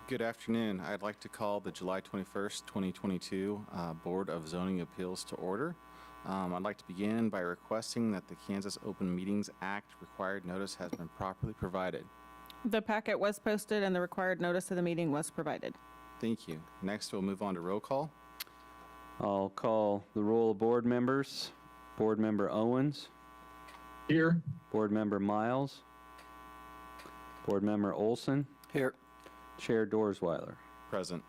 Good afternoon. I'd like to call the July 21st, 2022 Board of Zoning Appeals to order. I'd like to begin by requesting that the Kansas Open Meetings Act required notice has been properly provided. The packet was posted and the required notice of the meeting was provided. Thank you. Next, we'll move on to roll call. I'll call the roll of board members. Board Member Owens. Here. Board Member Miles. Board Member Olson. Here. Chair Dorsweiler. Present.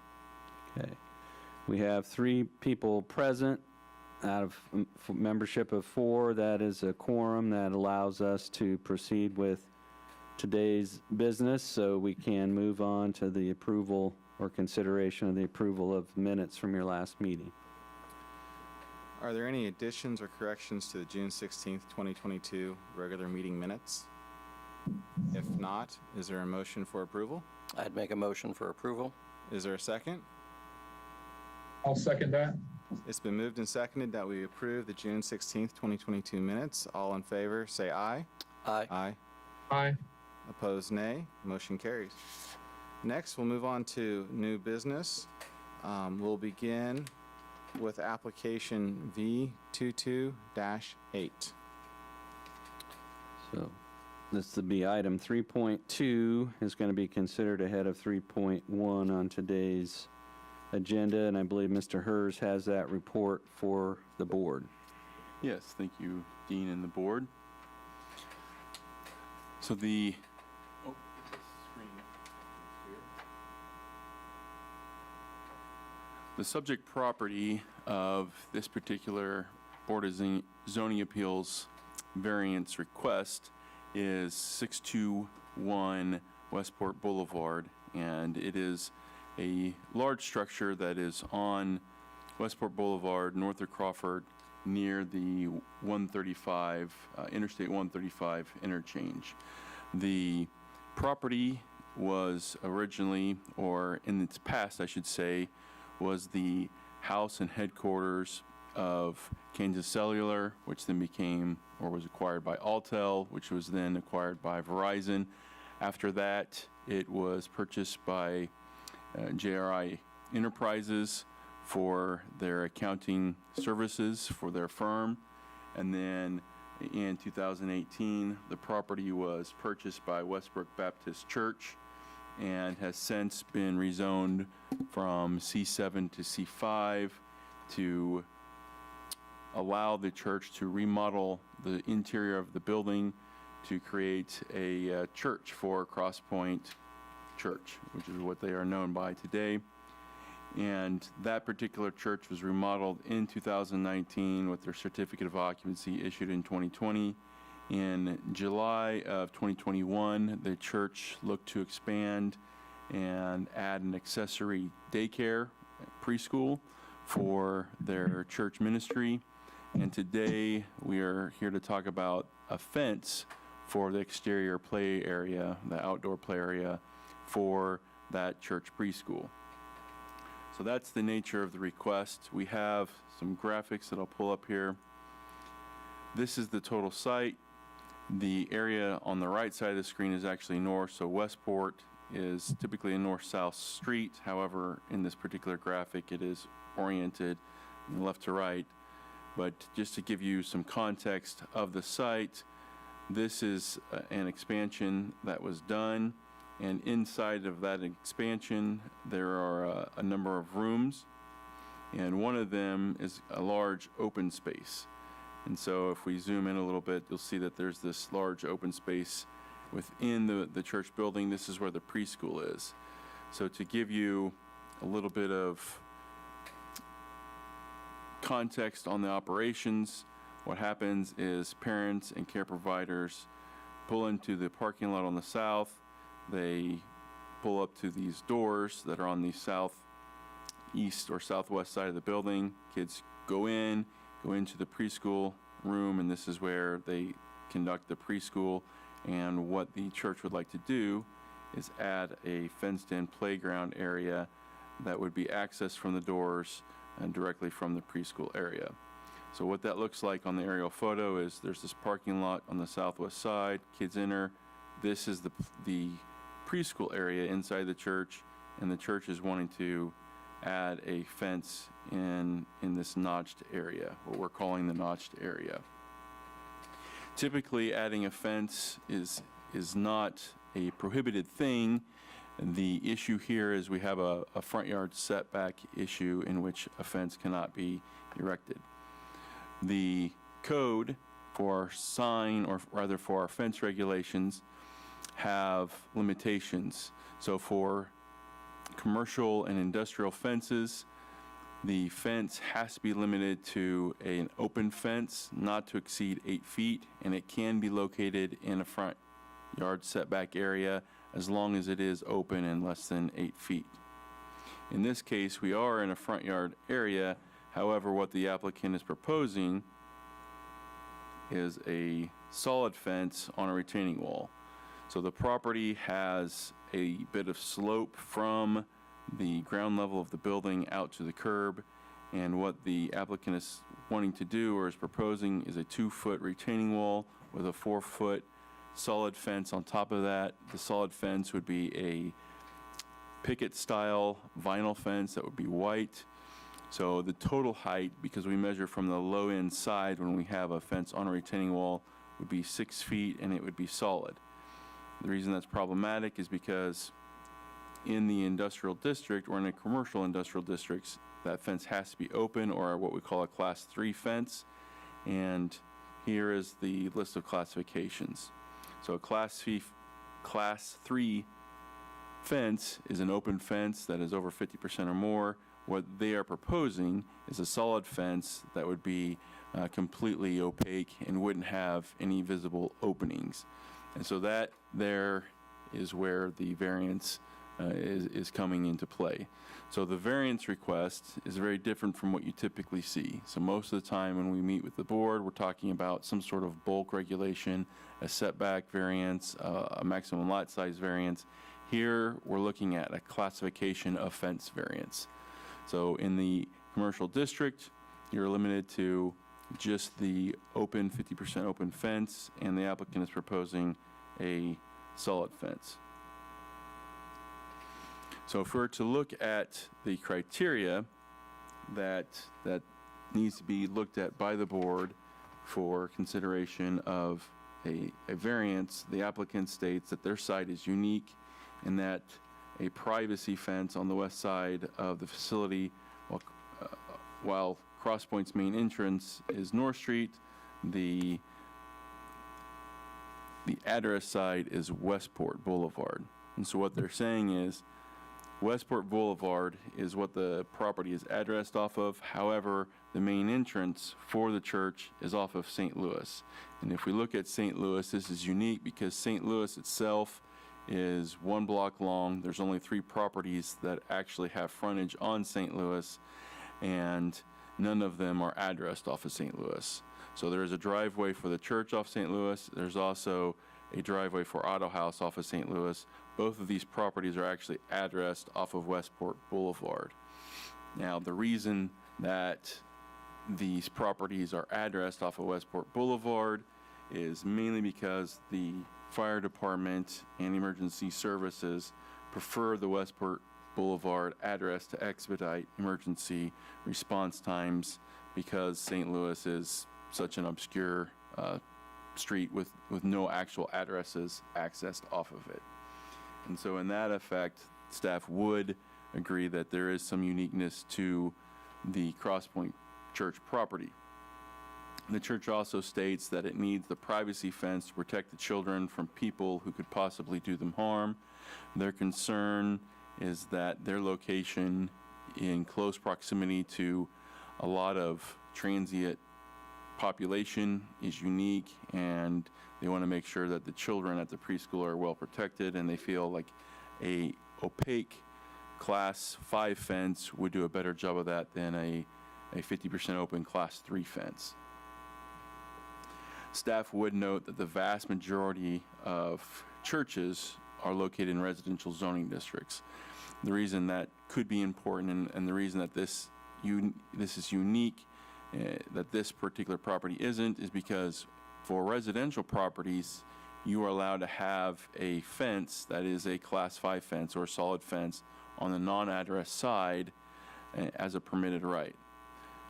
Okay. We have 3 people present out of membership of 4. That is a quorum that allows us to proceed with today's business, so we can move on to the approval or consideration of the approval of minutes from your last meeting. Are there any additions or corrections to the June 16th, 2022 regular meeting minutes? If not, is there a motion for approval? I'd make a motion for approval. Is there a second? I'll second that. It's been moved and seconded that we approve the June 16th, 2022 minutes. All in favor, say aye. Aye. Aye. Aye. Opposed, nay. Motion carries. Next, we'll move on to new business. We'll begin with application V22-8. So this will be item 3.2 is going to be considered ahead of 3.1 on today's agenda, and I believe Mr. Hers has that report for the board. Yes, thank you, Dean and the board. So the subject property of this particular Board of Zoning Appeals variance request is 621 Westport Boulevard, and it is a large structure that is on Westport Boulevard, north of Crawford, near the 135, Interstate 135 interchange. The property was originally, or in its past, I should say, was the house and headquarters of Kansas Cellular, which then became, or was acquired by Altel, which was then acquired by Verizon. After that, it was purchased by JRI Enterprises for their accounting services for their firm. And then in 2018, the property was purchased by Westbrook Baptist Church and has since been rezoned from C7 to C5 to allow the church to remodel the interior of the building to create a church for Crosspoint Church, which is what they are known by today. And that particular church was remodeled in 2019 with their certificate of occupancy issued in 2020. In July of 2021, the church looked to expand and add an accessory daycare preschool for their church ministry. And today we are here to talk about a fence for the exterior play area, the outdoor play area for that church preschool. So that's the nature of the request. We have some graphics that I'll pull up here. This is the total site. The area on the right side of the screen is actually north, so Westport is typically a north-south street. However, in this particular graphic, it is oriented left to right. But just to give you some context of the site, this is an expansion that was done, and inside of that expansion, there are a number of rooms, and one of them is a large open space. And so if we zoom in a little bit, you'll see that there's this large open space within the church building. This is where the preschool is. So to give you a little bit of context on the operations, what happens is parents and care providers pull into the parking lot on the south. They pull up to these doors that are on the southeast or southwest side of the building. Kids go into the preschool room, and this is where they conduct the preschool. And what the church would like to do is add a fenced-in playground area that would be accessed from the doors and directly from the preschool area. So what that looks like on the aerial photo is there's this parking lot on the southwest side. Kids enter. This is the preschool area inside the church. and the church is wanting to add a fence in this notched area, what we're calling the notched area. Typically, adding a fence is not a prohibited thing. The issue here is we have a front yard setback issue in which a fence cannot be erected. The code for our sign, or rather for our fence regulations, have limitations. So for commercial and industrial fences, the fence has to be limited to an open fence, not to exceed 8 feet, and it can be located in a front yard setback area as long as it is open and less than 8 feet. In this case, we are in a front yard area. However, what the applicant is proposing is a solid fence on a retaining wall. So the property has a bit of slope from the ground level of the building out to the curb, and what the applicant is wanting to do or is proposing is a 2-foot retaining wall with a 4-foot solid fence on top of that. The solid fence would be a picket style vinyl fence that would be white. So the total height, because we measure from the low end side when we have a fence on a retaining wall, would be 6 feet, and it would be solid. The reason that's problematic is because in the industrial district or in a commercial industrial districts, that fence has to be open, or what we call a class 3 fence. And here is the list of classifications. So a class 3 fence is an open fence that is over 50% or more. What they are proposing is a solid fence that would be completely opaque and wouldn't have any visible openings. And so that there is where the variance is coming into play. So the variance request is very different from what you typically see. So most of the time when we meet with the board, we're talking about some sort of bulk regulation, a setback variance, a maximum lot size variance. Here, we're looking at a classification of fence variance. So in the commercial district, you're limited to just the open, 50% open fence, and the applicant is proposing a solid fence. So if we're to look at the criteria that needs to be looked at by the board for consideration of a variance, the applicant states that their site is unique and that a privacy fence on the west side of the facility, while Crosspoint's main entrance is North Street, the address side is Westport Boulevard. And so what they're saying is Westport Boulevard is what the property is addressed off of. However, the main entrance for the church is off of St. Louis. And if we look at St. Louis, this is unique because St. Louis itself is 1 block long. There's only 3 properties that actually have frontage on St. Louis, and none of them are addressed off of St. Louis. So there is a driveway for the church off St. Louis. There's also a driveway for Auto House off of St. Louis. Both of these properties are actually addressed off of Westport Boulevard. Now, the reason that these properties are addressed off of Westport Boulevard is mainly because the fire department and emergency services prefer the Westport Boulevard address to expedite emergency response times, because St. Louis is such an obscure street with no actual addresses accessed off of it. And so in that effect, staff would agree that there is some uniqueness to the Crosspoint Church property. The church also states that it needs the privacy fence to protect the children from people who could possibly do them harm. Their concern is that their location in close proximity to a lot of transient population is unique, and they want to make sure that the children at the preschool are well protected, and they feel like a opaque class 5 fence would do a better job of that than a 50% open class 3 fence. Staff would note that the vast majority of churches are located in residential zoning districts. The reason that could be important, and the reason that this is unique, that this particular property isn't, is because for residential properties, you are allowed to have a fence that is a class 5 fence or a solid fence on the non-address side as a permitted right.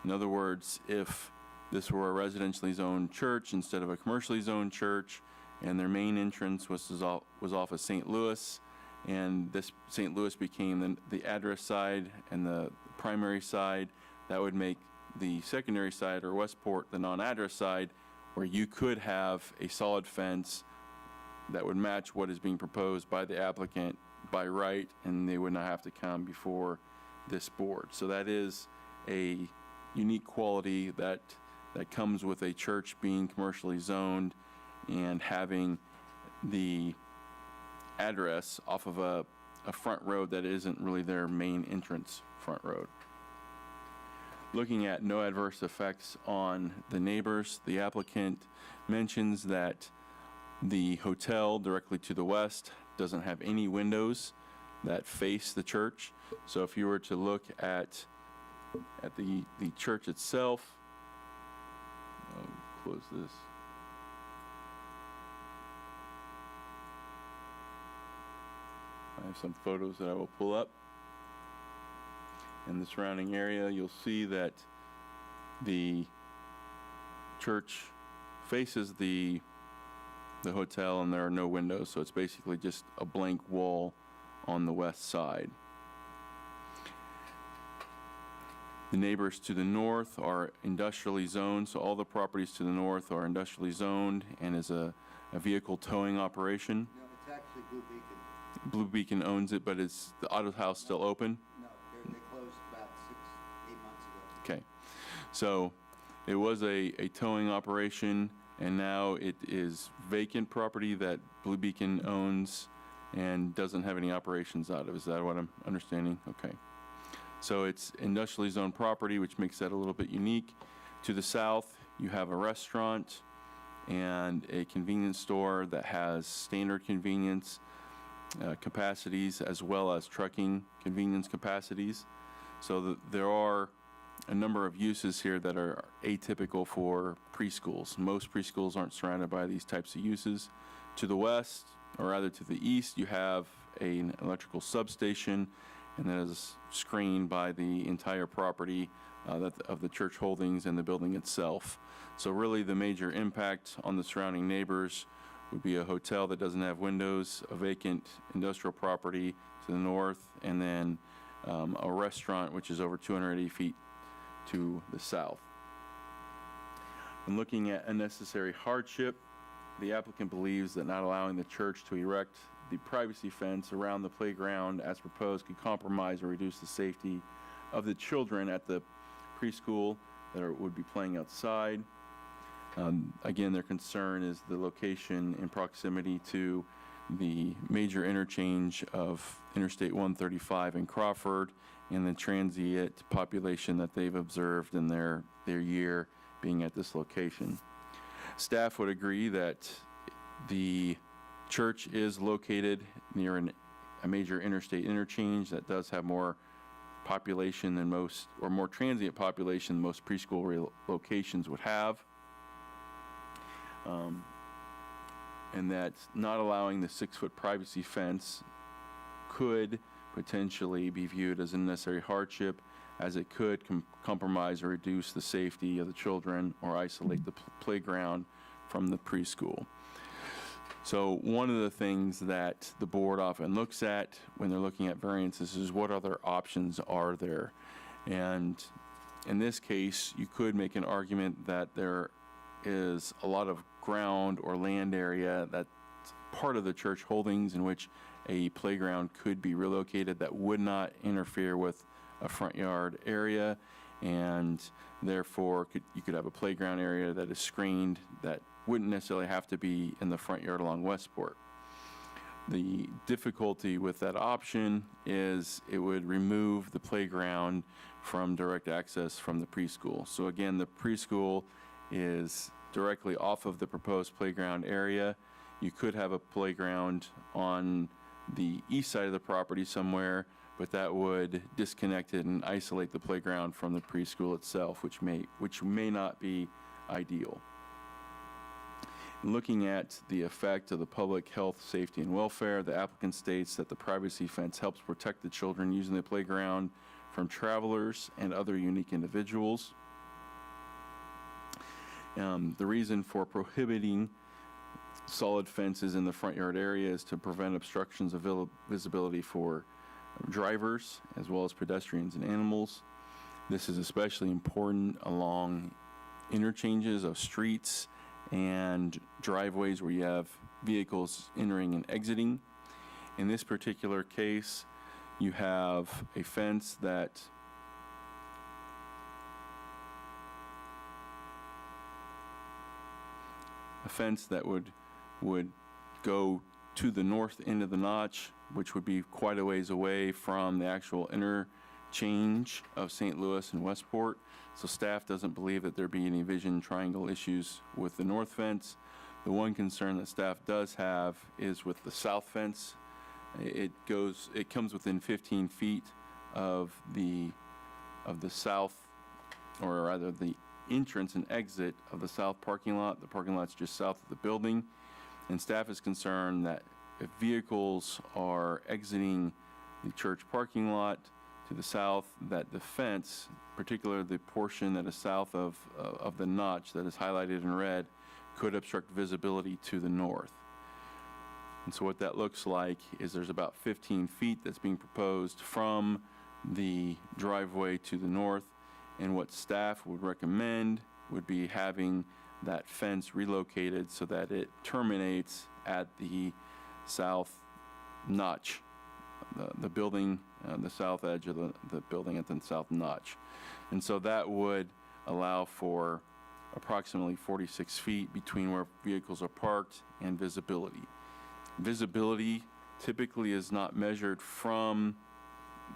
In other words, if this were a residentially zoned church instead of a commercially zoned church, and their main entrance was off of St. Louis, and this St. Louis became the address side and the primary side, that would make the secondary side, or Westport, the non-address side, where you could have a solid fence that would match what is being proposed by the applicant by right, and they would not have to come before this board. So that is a unique quality that comes with a church being commercially zoned and having the address off of a front road that isn't really their main entrance front road. Looking at no adverse effects on the neighbors, the applicant mentions that the hotel directly to the west doesn't have any windows that face the church. So if you were to look at the church itself, I'll close this. I have some photos that I will pull up. In the surrounding area, you'll see that the church faces the hotel, and there are no windows, so it's basically just a blank wall on the west side. The neighbors to the north are industrially zoned, so all the properties to the north are industrially zoned and is a vehicle towing operation. No, it's actually Blue Beacon. Blue Beacon owns it, but is the auto house still open? No, they closed about 6-8 months ago. Okay, so it was a towing operation, and now it is vacant property that Blue Beacon owns and doesn't have any operations out of. Is that what I'm understanding? Okay. So it's industrially zoned property, which makes that a little bit unique. To the south, you have a restaurant and a convenience store that has standard convenience capacities as well as trucking convenience capacities. So there are a number of uses here that are atypical for preschools. Most preschools aren't surrounded by these types of uses. To the west, or rather to the east, you have an electrical substation, and that is screened by the entire property of the church holdings and the building itself. So really the major impact on the surrounding neighbors would be a hotel that doesn't have windows, a vacant industrial property to the north, and then a restaurant which is over 280 feet to the south. And looking at unnecessary hardship, the applicant believes that not allowing the church to erect the privacy fence around the playground as proposed could compromise or reduce the safety of the children at the preschool that would be playing outside. Again, their concern is the location in proximity to the major interchange of Interstate 135 in Crawford and the transient population that they've observed in their year being at this location. Staff would agree that the church is located near a major interstate interchange that does have more population than most, or more transient population than most preschool locations would have. And that not allowing the 6-foot privacy fence could potentially be viewed as a necessary hardship, as it could compromise or reduce the safety of the children or isolate the playground from the preschool. So one of the things that the board often looks at when they're looking at variances is what other options are there. And in this case, you could make an argument that there is a lot of ground or land area that's part of the church holdings in which a playground could be relocated that would not interfere with a front yard area, and therefore you could have a playground area that is screened that wouldn't necessarily have to be in the front yard along Westport. The difficulty with that option is it would remove the playground from direct access from the preschool. So again, the preschool is directly off of the proposed playground area. You could have a playground on the east side of the property somewhere, but that would disconnect it and isolate the playground from the preschool itself, which may not be ideal. Looking at the effect of the public health, safety, and welfare, the applicant states that the privacy fence helps protect the children using the playground from travelers and other unique individuals. The reason for prohibiting solid fences in the front yard area is to prevent obstructions of visibility for drivers as well as pedestrians and animals. This is especially important along interchanges of streets and driveways where you have vehicles entering and exiting. In this particular case, you have a fence that would go to the north end of the notch, which would be quite a ways away from the actual interchange of St. Louis and Westport. So staff doesn't believe that there be any vision triangle issues with the north fence. The one concern that staff does have is with the south fence. It comes within 15 feet of the south, or rather the entrance and exit of the south parking lot. The parking lot's just south of the building, and staff is concerned that if vehicles are exiting the church parking lot to the south, that the fence, particularly the portion that is south of the notch that is highlighted in red, could obstruct visibility to the north. And so what that looks like is there's about 15 feet that's being proposed from the driveway to the north, and what staff would recommend would be having that fence relocated so that it terminates at the south notch, the building, the south edge of the building at the south notch. And so that would allow for approximately 46 feet between where vehicles are parked and visibility. Visibility typically is not measured from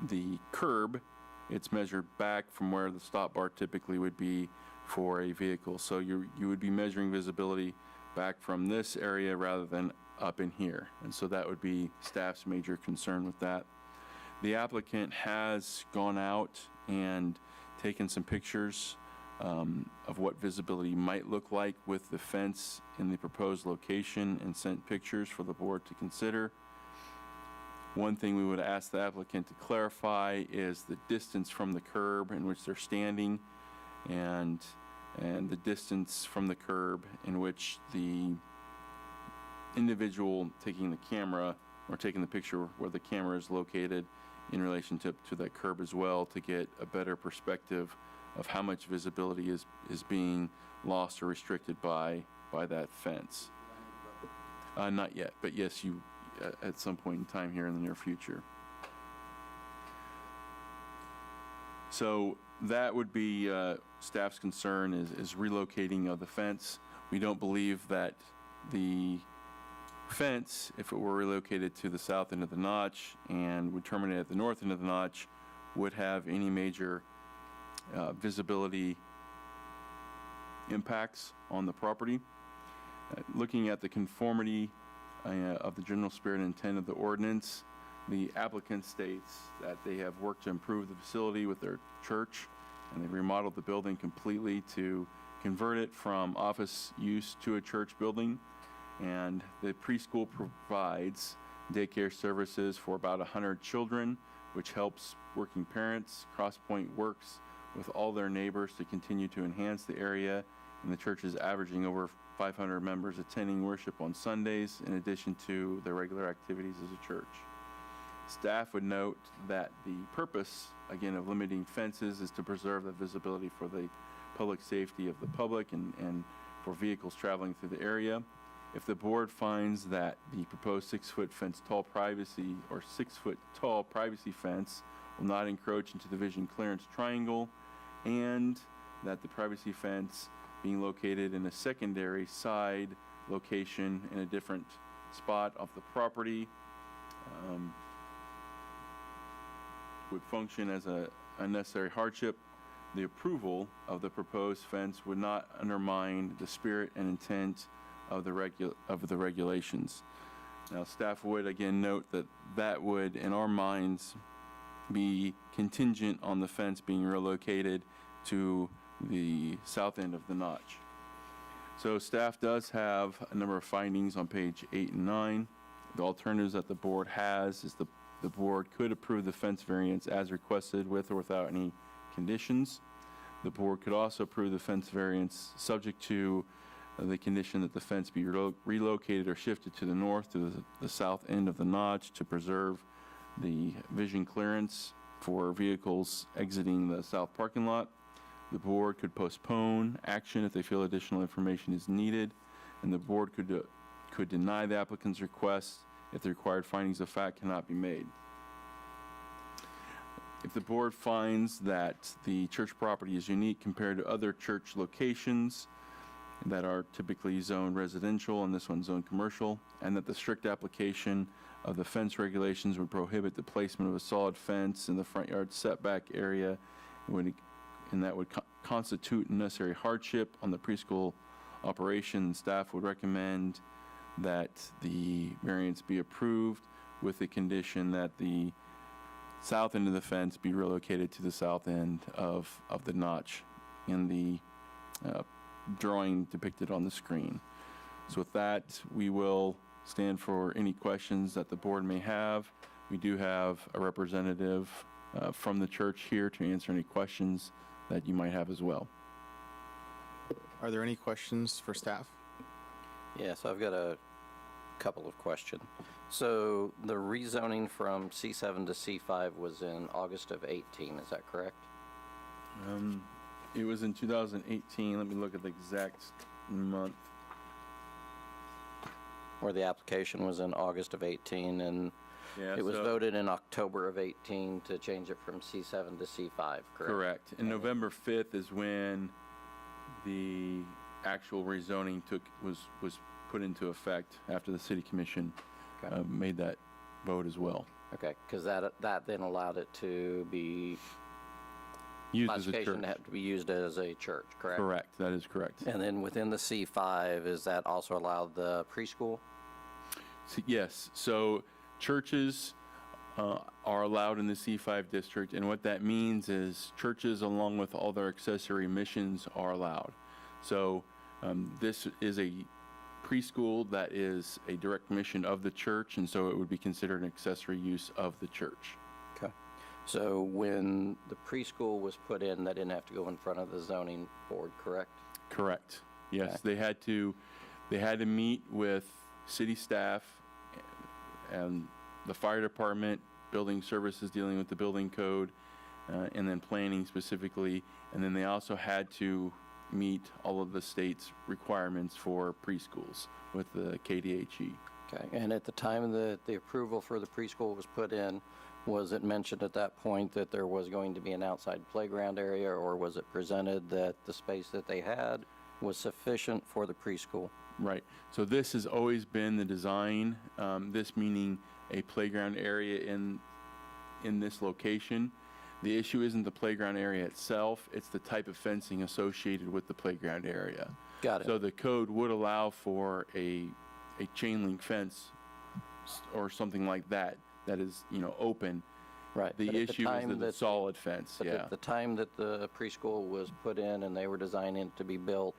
the curb. It's measured back from where the stop bar typically would be for a vehicle. So you would be measuring visibility back from this area rather than up in here. And so that would be staff's major concern with that. The applicant has gone out and taken some pictures of what visibility might look like with the fence in the proposed location and sent pictures for the board to consider. One thing we would ask the applicant to clarify is the distance from the curb in which they're standing and the distance from the curb in which the individual taking the camera or taking the picture where the camera is located in relation to that curb as well, to get a better perspective of how much visibility is being lost or restricted by that fence. Not yet, but yes, you at some point in time here in the near future. So that would be staff's concern is relocating of the fence. We don't believe that the fence, if it were relocated to the south end of the notch and would terminate at the north end of the notch, would have any major visibility impacts on the property. Looking at the conformity of the general spirit and intent of the ordinance, the applicant states that they have worked to improve the facility with their church, and they remodeled the building completely to convert it from office use to a church building. And the preschool provides daycare services for about 100 children, which helps working parents. Crosspoint works with all their neighbors to continue to enhance the area, and the church is averaging over 500 members attending worship on Sundays, in addition to their regular activities as a church. Staff would note that the purpose, again, of limiting fences is to preserve the visibility for the public safety of the public and for vehicles traveling through the area. If the board finds that the proposed 6-foot fence tall privacy or 6-foot tall privacy fence will not encroach into the vision clearance triangle, and that the privacy fence being located in a secondary side location in a different spot of the property would function as a unnecessary hardship, the approval of the proposed fence would not undermine the spirit and intent of the regulations. Now, staff would again note that that would, in our minds, be contingent on the fence being relocated to the south end of the notch. So staff does have a number of findings on page 8 and 9. The alternatives that the board has is the board could approve the fence variance as requested with or without any conditions. The board could also approve the fence variance subject to the condition that the fence be relocated or shifted to the north to the south end of the notch to preserve the vision clearance for vehicles exiting the south parking lot. The board could postpone action if they feel additional information is needed, and the board could deny the applicant's request if the required findings of fact cannot be made. If the board finds that the church property is unique compared to other church locations that are typically zoned residential and this one's zoned commercial, and that the strict application of the fence regulations would prohibit the placement of a solid fence in the front yard setback area, and that would constitute necessary hardship on the preschool operation, staff would recommend that the variance be approved with the condition that the south end of the fence be relocated to the south end of the notch in the drawing depicted on the screen. So with that, we will stand for any questions that the board may have. We do have a representative from the church here to answer any questions that you might have as well. Are there any questions for staff? Yes, I've got a couple of questions. So the rezoning from C7 to C5 was in August of 18, is that correct? It was in 2018. Let me look at the exact month. Or the application was in August of 18, and Yeah, it was so- voted in October of 18 to change it from C7 to C5, correct? Correct. And November 5th is when the actual rezoning was put into effect after the city commission Okay. made that vote as well. Okay, because that then allowed it to be, Used as a classification church. had to be used as a church, correct? Correct, that is correct. And then within the C5, is that also allowed the preschool? Yes, so churches are allowed in the C5 district, and what that means is churches, along with all their accessory missions, are allowed. So this is a preschool that is a direct mission of the church, and so it would be considered an accessory use of the church. Okay. So when the preschool was put in, they didn't have to go in front of the zoning board, correct? Correct. Yes, Okay. they had to meet with city staff and the fire department, building services dealing with the building code, and then planning specifically. And then they also had to meet all of the state's requirements for preschools with the KDHE. Okay. And at the time that the approval for the preschool was put in, was it mentioned at that point that there was going to be an outside playground area, or was it presented that the space that they had was sufficient for the preschool? Right. So this has always been the design, this meaning a playground area in this location. The issue isn't the playground area itself, it's the type of fencing associated with the playground area. Got it. So the code would allow for a chain link fence or something like that, that is, open. Right. The But at issue is time the that- solid fence, But yeah. at the time that the preschool was put in and they were designing it to be built,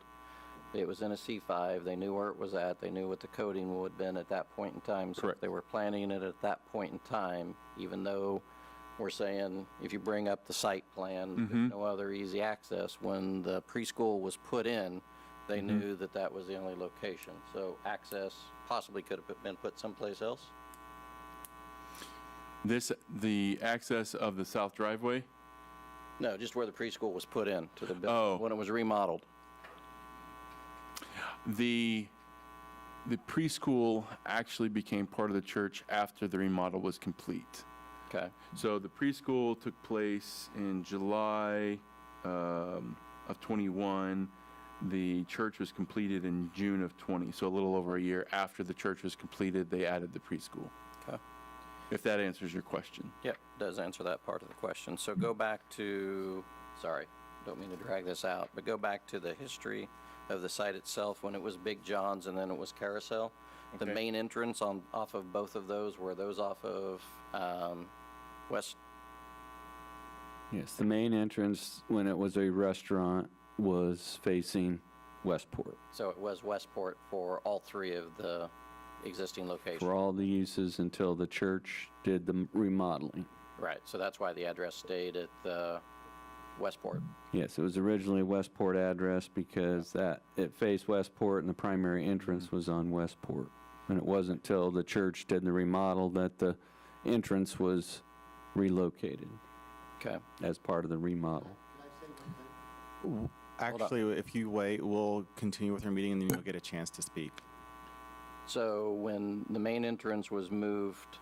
it was in a C5, they knew where it was at, they knew what the coding would have been at that point in time. So if Correct. they were planning it at that point in time, even though we're saying, if you bring up the site plan, there's no other easy access, when the preschool was put in, they knew that that was the only location. So access possibly could have been put someplace else? The access of the south driveway, No, just where the preschool was put in to the Oh. building, when it was remodeled. the preschool actually became part of the church after the remodel was complete. Okay. So the preschool took place in July of 21. The church was completed in June of 20. So a little over a year after the church was completed, they added the preschool. Okay. If that answers your question. Yep, does answer that part of the question. So go back to, sorry, don't mean to drag this out, but go back to the history of the site itself when it was Big John's and then it was Carousel. The Okay. main entrance off of both of those, were those off of West? Yes, the main entrance, when it was a restaurant, was facing Westport So it was Westport for all three of the existing locations. for all the uses until the church did the remodeling. Right, so that's why the address stayed at the Westport. Yes, it was originally a Westport address because it faced Westport and the primary entrance was on Westport. And it wasn't till the church did the remodel that the entrance was relocated Okay. as part of the remodel. Actually, if you wait, we'll continue with our meeting, and then you'll get a chance to speak. So when the main entrance was moved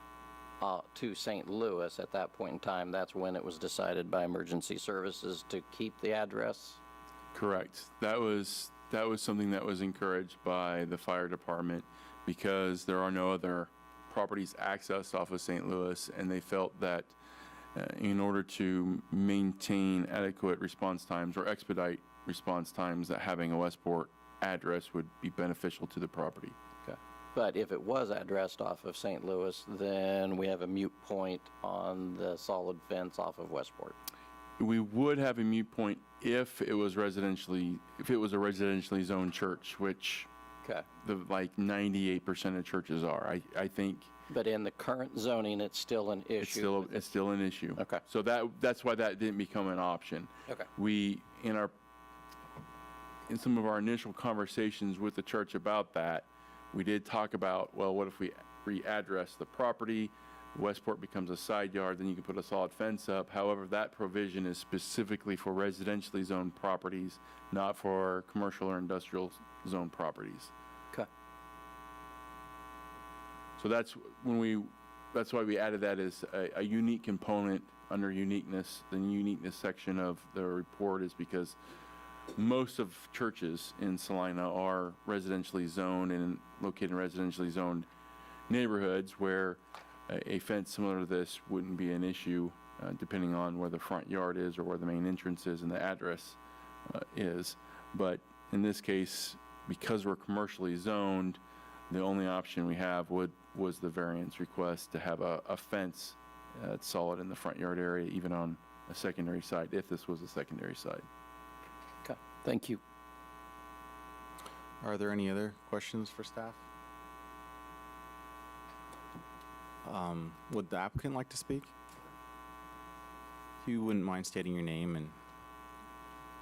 to St. Louis at that point in time, that's when it was decided by emergency services to keep the address? Correct. That was something that was encouraged by the fire department because there are no other properties accessed off of St. Louis, and they felt that in order to maintain adequate response times or expedite response times, that having a Westport address would be beneficial to the property. Okay. But if it was addressed off of St. Louis, then we have a mute point on the solid fence off of Westport. We would have a mute point if it was a residentially zoned church, which Okay. like 98% of churches are. I think But in the current zoning, it's still an issue? it's still an issue. Okay. So that's why that didn't become an option. Okay. We, in some of our initial conversations with the church about that, we did talk about, well, what if we readdress the property, Westport becomes a side yard, then you can put a solid fence up. However, that provision is specifically for residentially zoned properties, not for commercial or industrial zone properties. Okay. So that's why we added that as a unique component under uniqueness. The uniqueness section of the report is because most of churches in Salina are residentially zoned and located in residentially zoned neighborhoods where a fence similar to this wouldn't be an issue, depending on where the front yard is or where the main entrance is and the address is. But in this case, because we're commercially zoned, the only option we have was the variance request to have a fence that's solid in the front yard area, even on a secondary site, if this was a secondary site. Okay. Thank you. Are there any other questions for staff? Would the applicant like to speak? If you wouldn't mind stating your name and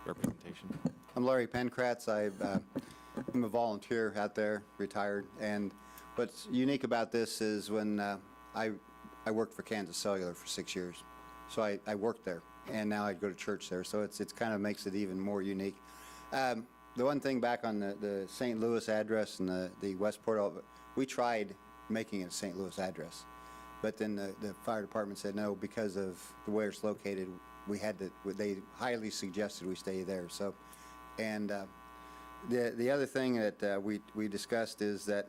representation. I'm Larry Penkratz. I'm a volunteer out there, retired. And what's unique about this is when I worked for Kansas Cellular for 6 years. So I worked there, and now I go to church there. So it's kind of makes it even more unique. The one thing back on the St. Louis address and the Westport, we tried making it a St. Louis address. But then the fire department said no, because of the way it's located, they highly suggested we stay there. So, and the other thing that we discussed is that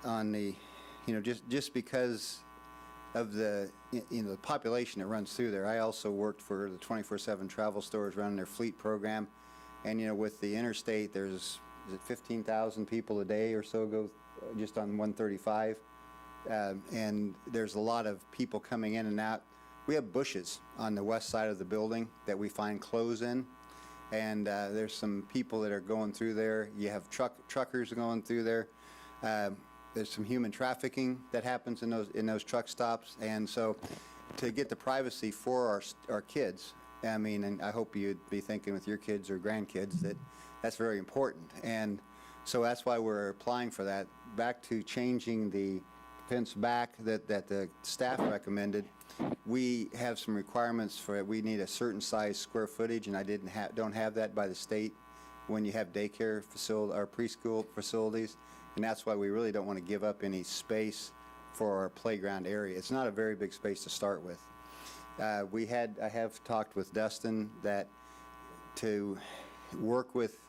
on the, just because of the, the population that runs through there, I also worked for the 24/7 travel stores running their fleet program. And, with the interstate, is it 15,000 people a day or so go just on 135? And there's a lot of people coming in and out. We have bushes on the west side of the building that we find clothes in, and there's some people that are going through there. You have truckers going through there. There's some human trafficking that happens in those truck stops, and so to get the privacy for our kids, I mean, and I hope you'd be thinking with your kids or grandkids that that's very important, and so that's why we're applying for that. Back to changing the fence back that the staff recommended, we have some requirements for it. We need a certain size square footage, and I don't have that by the state when you have daycare facility or preschool facilities, and that's why we really don't want to give up any space for our playground area. It's not a very big space to start with. I have talked with Dustin that to work with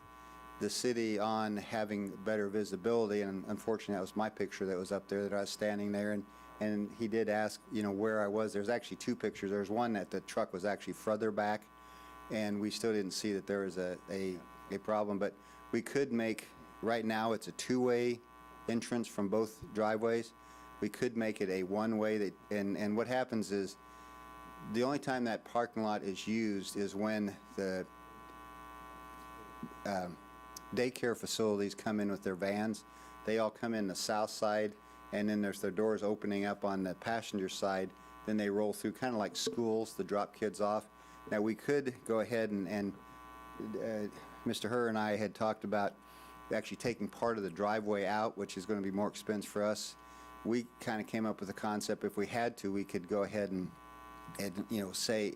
the city on having better visibility, and unfortunately that was my picture that was up there, that I was standing there, and he did ask, where I was. There's actually two pictures. There's one that the truck was actually further back, and we still didn't see that there was a problem, but we could make, right now it's a two-way entrance from both driveways. We could make it a one-way, and what happens is the only time that parking lot is used is when the daycare facilities come in with their vans. They all come in the south side, and then there's their doors opening up on the passenger side. Then they roll through, kind of like schools, to drop kids off. Now, we could go ahead and Mr. Herr and I had talked about actually taking part of the driveway out, which is going to be more expensive for us. We kind of came up with a concept, if we had to, we could go ahead and say,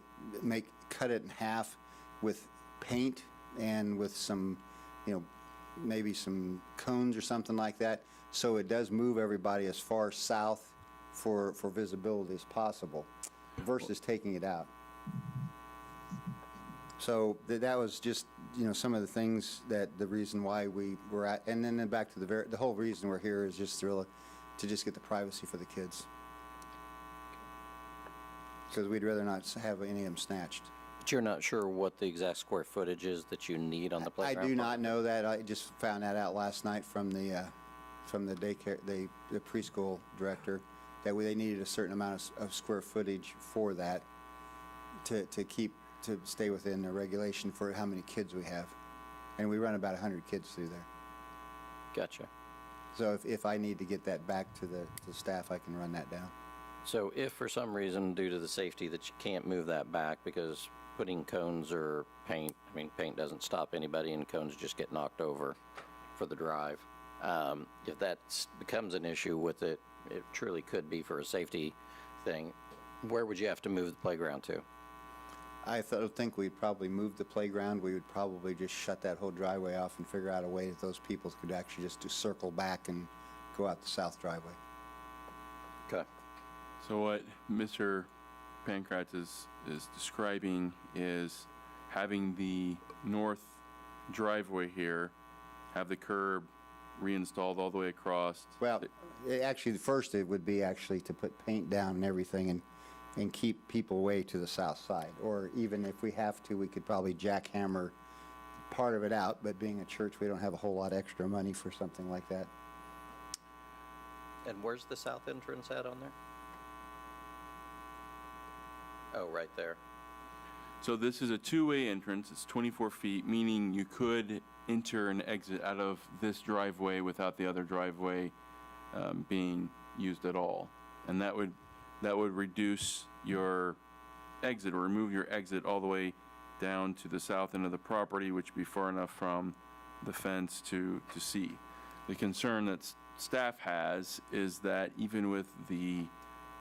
cut it in half with paint and with some, maybe some cones or something like that, so it does move everybody as far south for visibility as possible, versus taking it out. So that was just, some of the things that the reason why we were at, and then back to the whole reason we're here is just to just get the privacy for the kids. Because we'd rather not have any of them snatched. But you're not sure what the exact square footage is that you need on the I playground? do not know that. I just found that out last night from the daycare, the preschool director, that they needed a certain amount of square footage for that to stay within the regulation for how many kids we have. And we run about 100 kids through there. Gotcha. So if I need to get that back to the staff, I can run that down. So if for some reason, due to the safety, that you can't move that back because putting cones or paint, paint doesn't stop anybody and cones just get knocked over for the drive. If that becomes an issue with it, it truly could be for a safety thing. Where would you have to move the playground to? I think we'd probably move the playground. We would probably just shut that whole driveway off and figure out a way that those people could actually just circle back and go out the south driveway. Okay. So what Mr. Pankratz is describing is having the north driveway here, have the curb reinstalled all the way across. Well, actually, first it would be actually to put paint down and everything and keep people away to the south side. Or even if we have to, we could probably jackhammer part of it out, but being a church, we don't have a whole lot of extra money for something like that. And where's the south entrance at on there? Oh, right there. So this is a two-way entrance. It's 24 feet, meaning you could enter and exit out of this driveway without the other driveway being used at all. And that would reduce your exit, or remove your exit all the way down to the south end of the property, which would be far enough from the fence to see. The concern that staff has is that even with the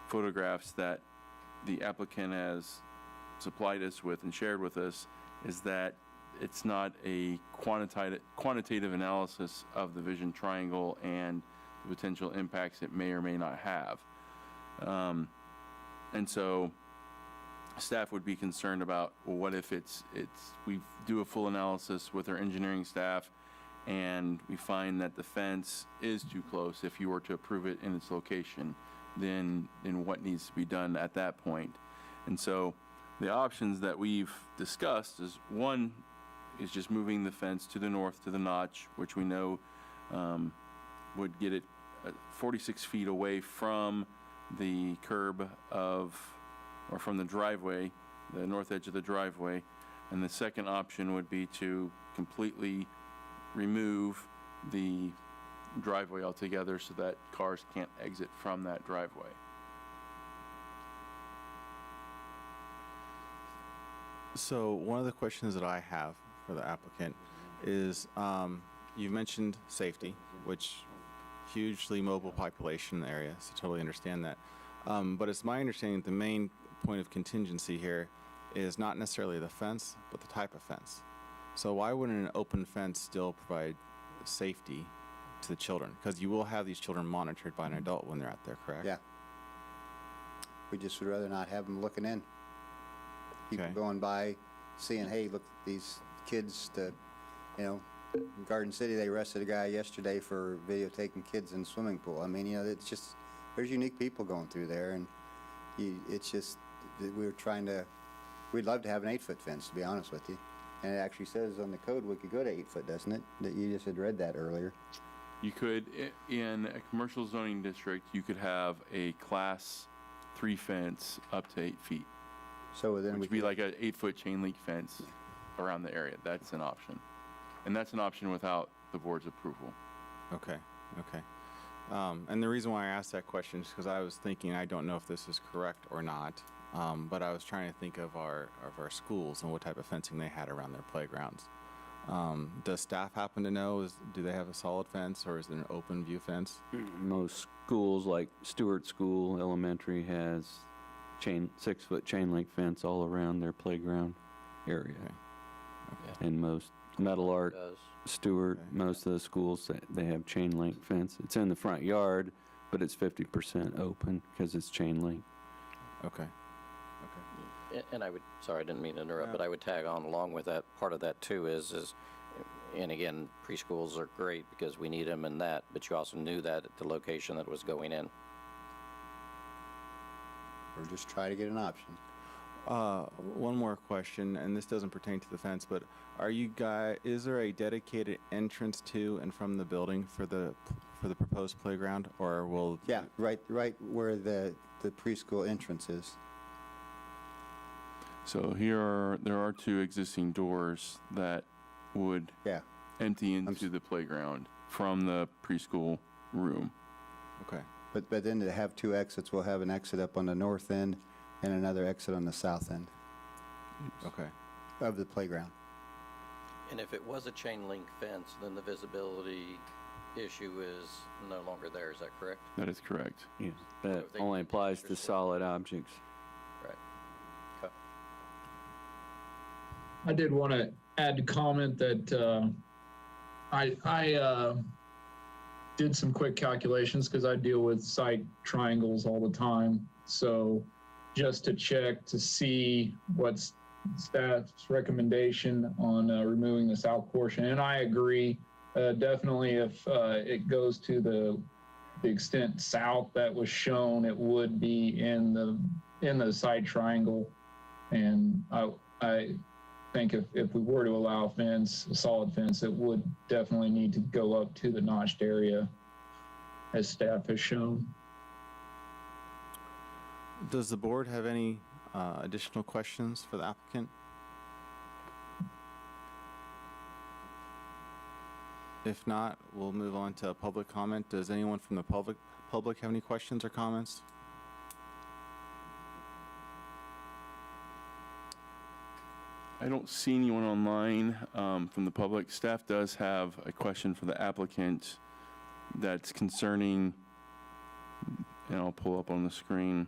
photographs that the applicant has supplied us with and shared with us, is that it's not a quantitative analysis of the vision triangle and the potential impacts it may or may not have. And so staff would be concerned about, well, what if we do a full analysis with our engineering staff and we find that the fence is too close. If you were to approve it in its location, then what needs to be done at that point? And so the options that we've discussed is, one is just moving the fence to the north to the notch, which we know would get it 46 feet away from the curb or from the driveway, the north edge of the driveway. And the second option would be to completely remove the driveway altogether so that cars can't exit from that driveway. So one of the questions that I have for the applicant is, you mentioned safety, which hugely mobile population in the area, so totally understand that. But it's my understanding that the main point of contingency here is not necessarily the fence, but the type of fence. So why wouldn't an open fence still provide safety to the children? Because you will have these children monitored by an adult when they're out there, correct? Yeah. We just would rather not have them looking in. People Okay. going by, seeing, hey, look, these kids, in Garden City, they arrested a guy yesterday for videotaping kids in the swimming pool. I mean, it's just, there's unique people going through there, and it's just, we'd love to have an 8-foot fence, to be honest with you. And it actually says on the code we could go to 8 foot, doesn't it? That you just had read that earlier. You could, in a commercial zoning district, you could have a class 3 fence up to 8 feet, So then which we would be could, like an 8-foot chain link fence around the area. That's an option. And that's an option without the board's approval. Okay, okay. And the reason why I asked that question is because I was thinking, I don't know if this is correct or not, but I was trying to think of our schools and what type of fencing they had around their playgrounds. Does staff happen to know, do they have a solid fence or is it an open view fence? Most schools, like Stewart School Elementary, has 6-foot chain link fence all around their playground area. Okay. And most Metal Art, Does. Stewart, Okay. most of the schools, they have chain link fence. It's in the front yard, but it's 50% open because it's chain link. Okay. And I would, sorry, I didn't mean to interrupt, Yeah. but I would tag on along with that. Part of that too is, and again, preschools are great because we need them in that, but you also knew that at the location that it was going in. Or just try to get an option. One more question, and this doesn't pertain to the fence, but is there a dedicated entrance to and from the building for the proposed playground, or will? Yeah, right where the preschool entrance is. So there are 2 existing doors that would Yeah, empty into the playground from the preschool room. Okay. but then to have 2 exits, we'll have an exit up on the north end and another exit on the south end Okay. of the playground. And if it was a chain link fence, then the visibility issue is no longer there, is that correct? That is correct. Yes. That if they only need applies extra to space. solid objects. Right. Okay. I did want to add a comment that I did some quick calculations because I deal with site triangles all the time. So just to check to see what's staff's recommendation on removing the south portion. And I agree, definitely if it goes to the extent south that was shown, it would be in the site triangle. And I think if we were to allow a solid fence, it would definitely need to go up to the notched area as staff has shown. Does the board have any additional questions for the applicant? If not, we'll move on to public comment. Does anyone from the public have any questions or comments? I don't see anyone online from the public. Staff does have a question for the applicant that's concerning, and I'll pull up on the screen,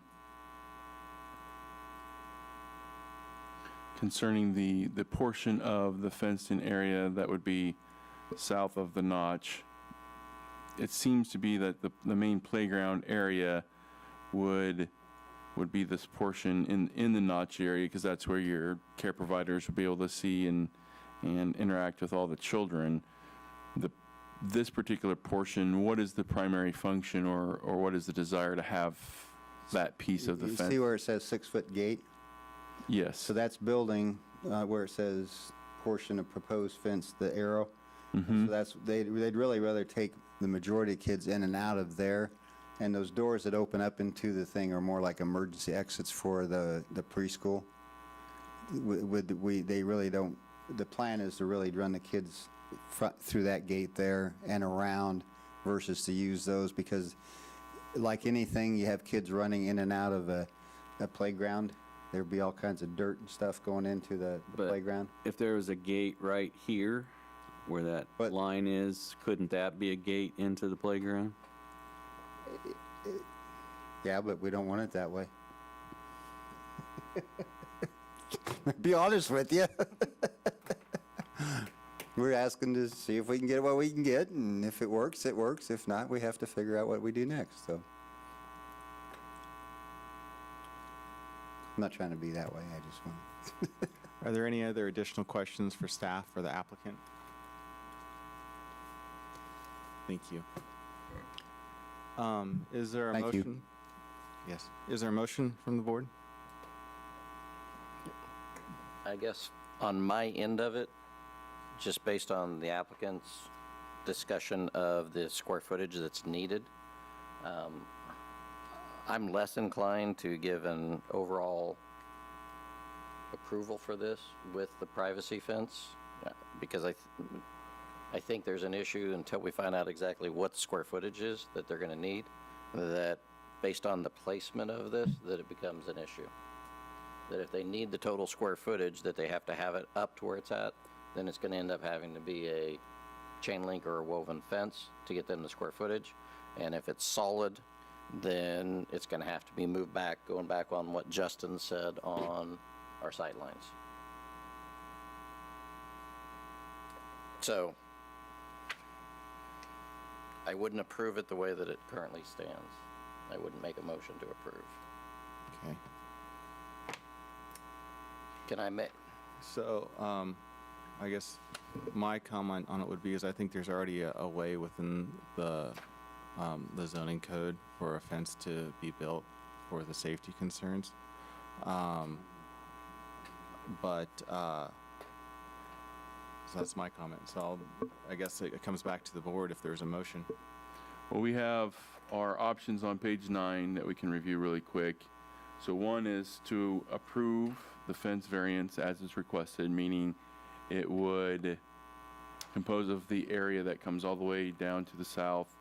concerning the portion of the fenced-in area that would be south of the notch. It seems to be that the main playground area would be this portion in the notch area, because that's where your care providers would be able to see and interact with all the children. This particular portion, what is the primary function, or what is the desire to have that piece of the You fence? see where it says 6-foot gate? Yes. So that's building where it says portion of proposed fence, the arrow. So that's, they'd really rather take the majority of kids in and out of there. And those doors that open up into the thing are more like emergency exits for the preschool. They really don't, the plan is to really run the kids through that gate there and around versus to use those, because like anything, you have kids running in and out of a playground. There'd be all kinds of dirt and stuff going into the But- playground. If there was a gate right here where that But- line is, couldn't that be a gate into the playground? Yeah, but we don't want it that way. Be honest with you. We're asking to see if we can get what we can get, and if it works, it works. If not, we have to figure out what we do next, so. I'm not trying to be that way, I just want. Are there any other additional questions for staff or the applicant? Thank you. Is there a Thank you. motion? Yes. Is there a motion from the board? I guess on my end of it, just based on the applicant's discussion of the square footage that's needed, I'm less inclined to give an overall approval for this with the privacy fence, because I think there's an issue until we find out exactly what the square footage is that they're going to need, that based on the placement of this, that it becomes an issue. That if they need the total square footage, that they have to have it up to where it's at, then it's going to end up having to be a chain link or a woven fence to get them the square footage. And if it's solid, then it's going to have to be moved back, going back on what Justin said on our sight lines. So I wouldn't approve it the way that it currently stands. I wouldn't make a motion to approve. Okay. Can I make? So, I guess my comment on it would be is I think there's already a way within the zoning code for a fence to be built for the safety concerns. So that's my comment. So I guess it comes back to the board if there's a motion. Well, we have our options on page 9 that we can review really quick. So one is to approve the fence variance as is requested, meaning it would compose of the area that comes all the way down to the south.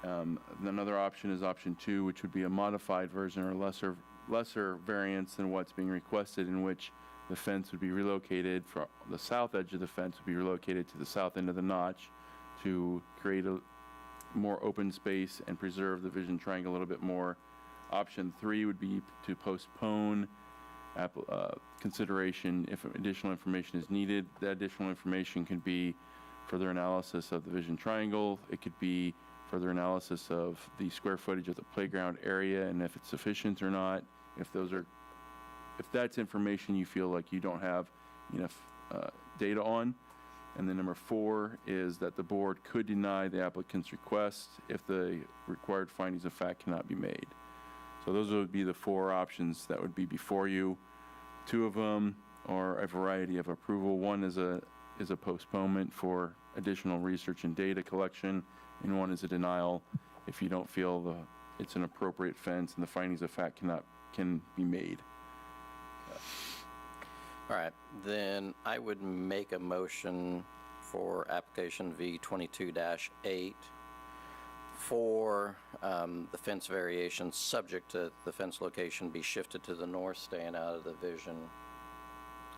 Another option is option 2, which would be a modified version or lesser variance than what's being requested, in which the fence would be relocated from the south edge of the fence would be relocated to the south end of the notch to create a more open space and preserve the vision triangle a little bit more. Option 3 would be to postpone consideration if additional information is needed. That additional information can be further analysis of the vision triangle. It could be further analysis of the square footage of the playground area and if it's sufficient or not. If that's information you feel like you don't have enough data on. And then number 4 is that the board could deny the applicant's request if the required findings of fact cannot be made. So those would be the 4 options that would be before you. 2 of them are a variety of approval. One is a postponement for additional research and data collection, and one is a denial if you don't feel it's an appropriate fence and the findings of fact can be made. All right, then I would make a motion for application V22-8 for the fence variation, subject to the fence location be shifted to the north, staying out of the vision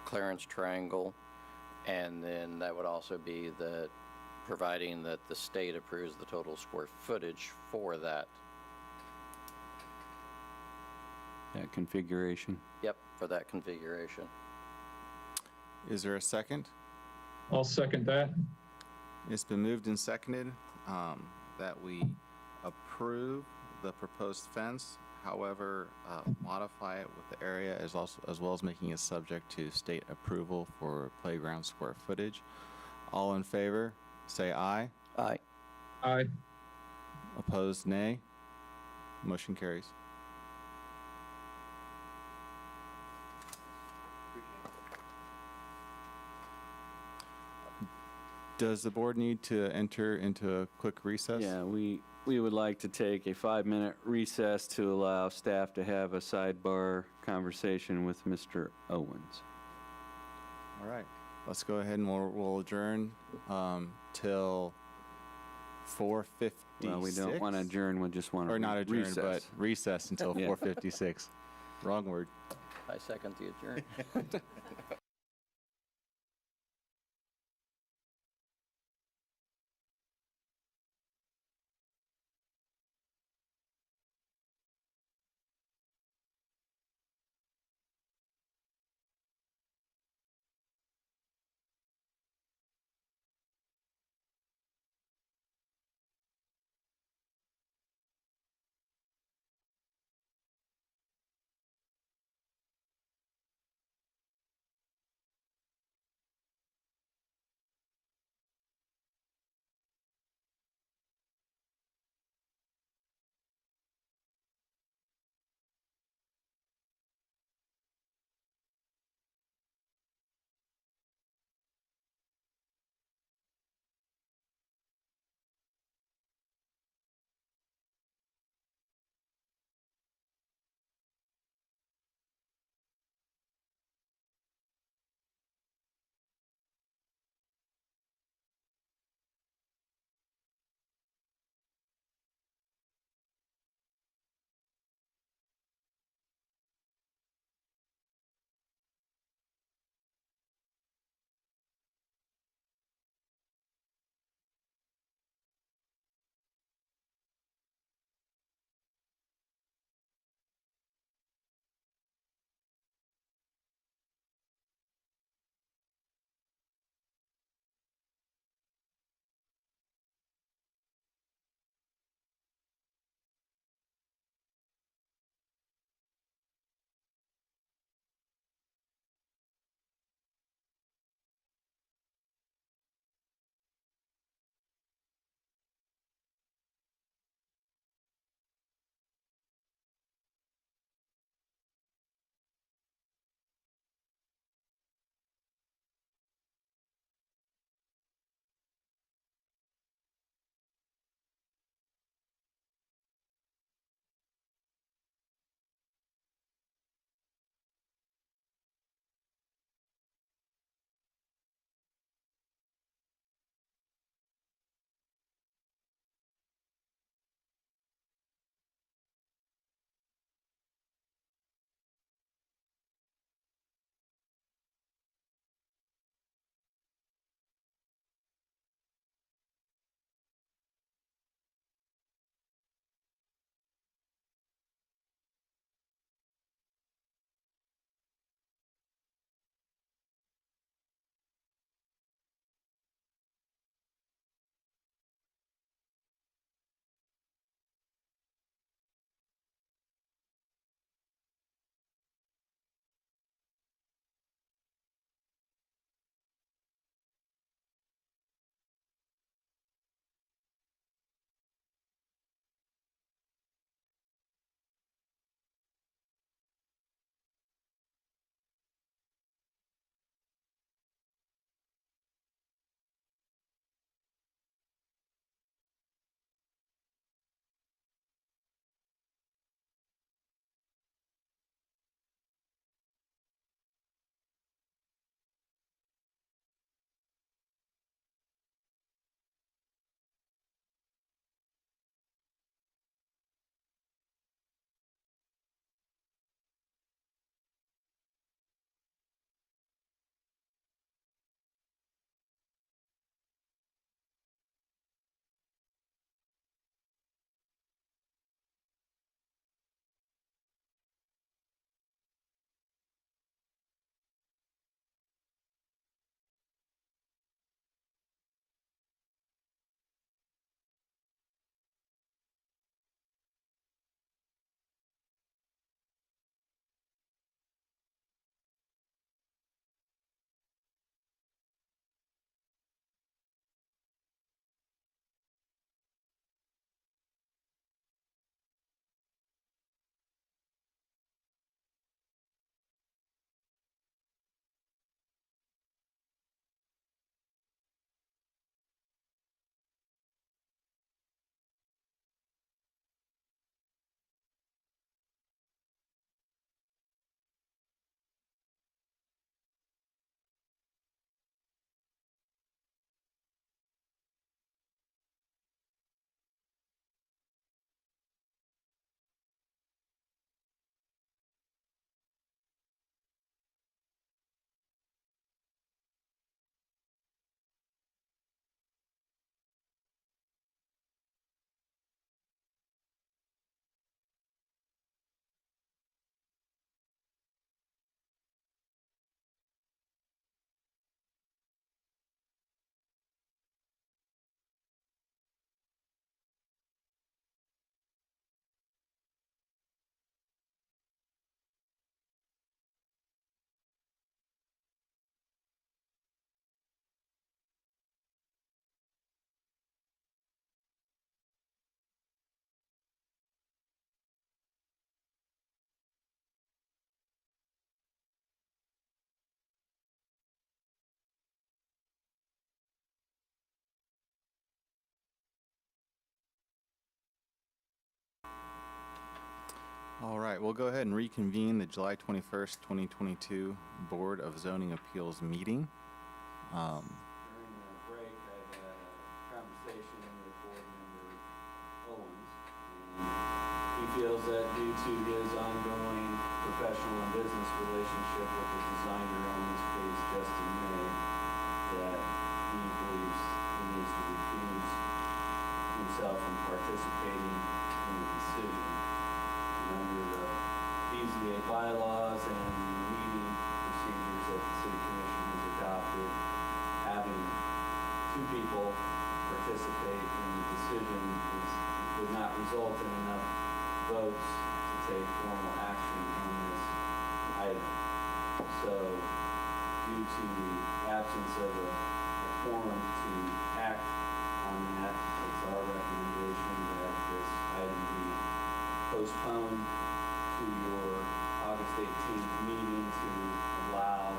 clearance triangle. And then that would also be that, providing that the state approves the total square footage for that. That configuration. Yep, for that configuration. Is there a second? I'll second that. It's been moved and seconded that we approve the proposed fence, however, modify it with the area as well as making it subject to state approval for playground square footage. All in favor, say aye. Aye. Aye. Opposed, nay. Motion carries. Does the board need to enter into a quick recess? Yeah, we would like to take a 5-minute recess to allow staff to have a sidebar conversation with Mr. Owens. All right. Let's go ahead and we'll adjourn till 4:56. Well, we don't want to adjourn, we just want to Or not adjourn, recess. but recess until Yeah. 4:56. Wrong word. I second the adjourn. right, we'll go ahead and reconvene the July 21st, 2022 Board of Zoning Appeals meeting. During the break, I had a conversation with board member Owens, and he feels that due to his ongoing professional and business relationship with the designer on this case, Justin May, that he believes he needs to recuse himself from participating in the decision. And under the BZA bylaws and meeting procedures that the city commission has adopted, having two people participate in the decision would not result in enough votes to take formal action on this item. So, due to the absence of a quorum to act on that, it's our recommendation that this item be postponed to your August 18th meeting to allow,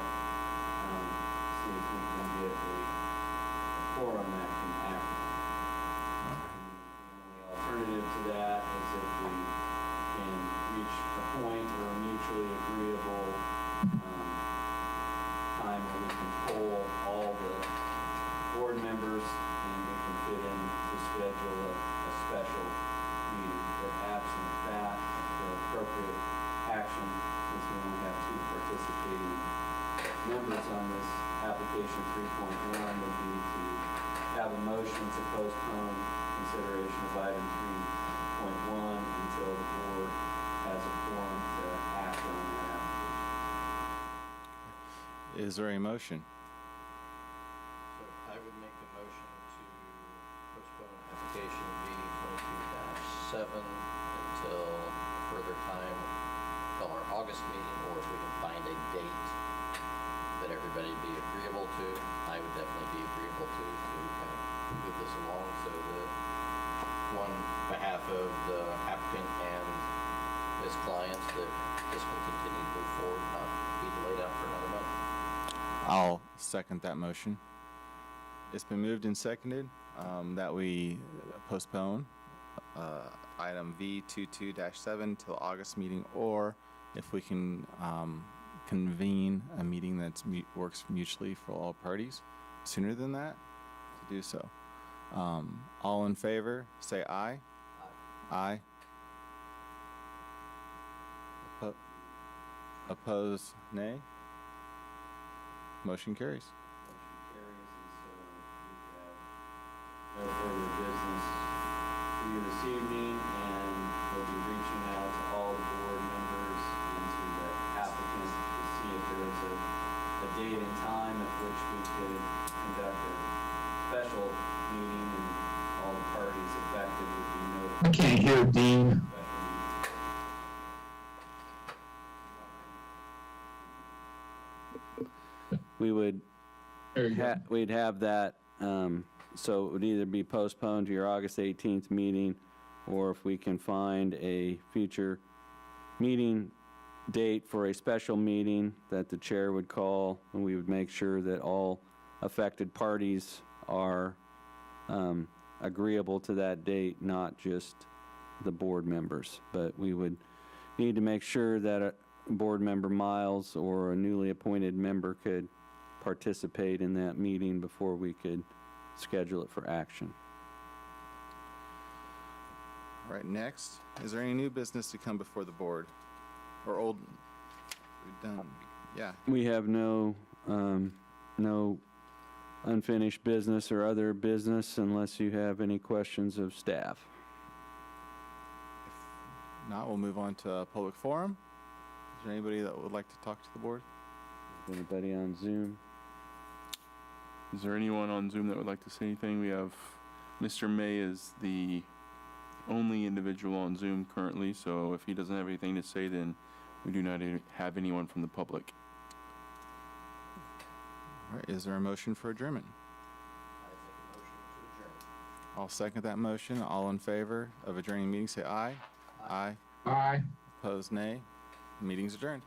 see if we can get a quorum that can act. And the only alternative to that is if we can reach a point or a mutually agreeable time where we can poll all the board members and we can fit in to schedule a special meeting. But absent that, the appropriate action, since we only have two participating members on this application 3.1, would be to have a motion to postpone consideration of item 3.1 until the board has a quorum to act on that application. Is there a motion? So I would make a motion to postpone application B 22-7 until further time, till our August meeting, or if we can find a date that everybody be agreeable to. I would definitely be agreeable to kind of move this along so that on behalf of the applicant and his clients that this can continue to move forward, not be delayed out for another month. I'll second that motion. It's been moved and seconded that we postpone item V22-7 till August meeting, or if we can convene a meeting that works mutually for all parties sooner than that, to do so. All in favor, say aye. Aye. Oppose, nay. Motion carries. Motion carries, and so we have no further business for you this evening, and we'll be reaching out to all the board members and to the applicant to see if there is a date and time at which we could conduct a special meeting and all the parties affected would be notified. I can't hear Dean. We would There you go. we'd have that, so it would either be postponed to your August 18th meeting, or if we can find a future meeting date for a special meeting that the chair would call, and we would make sure that all affected parties are agreeable to that date, not just the board members. But we would need to make sure that a board member Miles or a newly appointed member could participate in that meeting before we could schedule it for action. All right, next, is there any new business to come before the board? Or old, we've done, yeah. We have no unfinished business or other business unless you have any questions of staff. If not, we'll move on to public forum. Is there anybody that would like to talk to the board? Anybody on Zoom? Is there anyone on Zoom that would like to say anything? We have Mr. May is the only individual on Zoom currently, so if he doesn't have anything to say, then we do not have anyone from the public. All right, is there a motion for adjournment? I make a motion to adjourn. I'll second that motion. All in favor of adjourning the meeting, say aye. Aye. Aye. Opposed, nay. Meeting's adjourned.